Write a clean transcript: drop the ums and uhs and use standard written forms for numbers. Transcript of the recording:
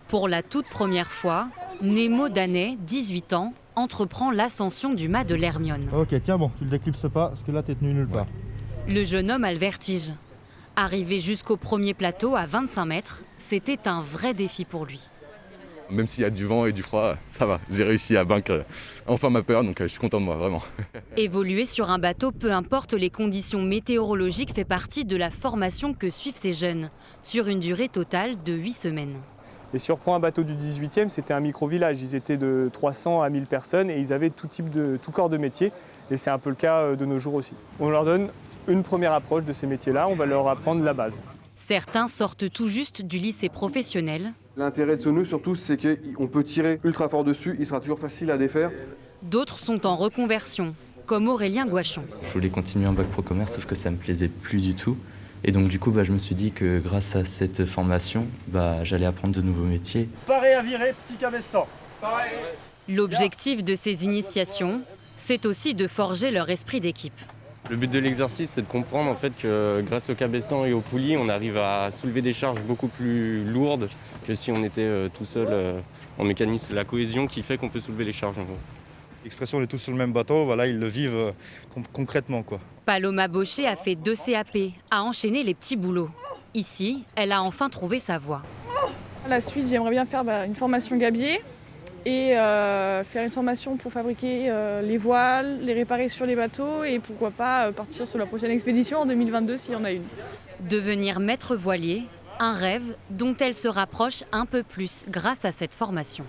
Pour la toute première fois, Nemo Danet, 18 ans, entreprend l'ascension du mât de l'Hermione. Ok, tiens bon, tu le déclipses pas parce que là t'es tenu nulle part. Le jeune homme a le vertige. Arrivé jusqu'au premier plateau à 25 mètres, c'était un vrai défi pour lui. Même s'il y a du vent et du froid, ça va. J'ai réussi à vaincre enfin ma peur, donc je suis content de moi, vraiment. Évoluer sur un bateau, peu importe les conditions météorologiques, fait partie de la formation que suivent ces jeunes, sur une durée totale de 8 semaines. Et si on reprend un bateau du 18e, c'était un micro-village. Ils étaient de 300 à 1000 personnes et ils avaient tout corps de métier. Et c'est un peu le cas de nos jours aussi. On leur donne une première approche de ces métiers-là, on va leur apprendre la base. Certains sortent tout juste du lycée professionnel. L'intérêt de ce nœud surtout, c'est qu'on peut tirer ultra fort dessus, il sera toujours facile à défaire. D'autres sont en reconversion, comme Aurélien Gouachon. Je voulais continuer en bac pro commerce, sauf que ça me plaisait plus du tout. Et donc du coup, je me suis dit que grâce à cette formation, j'allais apprendre de nouveaux métiers. Paré à virer, petit cabestan. L'objectif de ces initiations, c'est aussi de forger leur esprit d'équipe. Le but de l'exercice, c'est de comprendre en fait que grâce au cabestan et aux poulies, on arrive à soulever des charges beaucoup plus lourdes que si on était tout seul en mécanisme. C'est la cohésion qui fait qu'on peut soulever les charges en gros. L'expression on est tous sur le même bateau, voilà, ils le vivent concrètement quoi. Paloma Baucher a fait 2 CAP, a enchaîné les petits boulots. Ici, elle a enfin trouvé sa voie. À la suite, j'aimerais bien faire une formation gabier et faire une formation pour fabriquer les voiles, les réparer sur les bateaux et pourquoi pas partir sur la prochaine expédition en 2022 s'il y en a une. Devenir maître voilier, un rêve dont elle se rapproche un peu plus grâce à cette formation.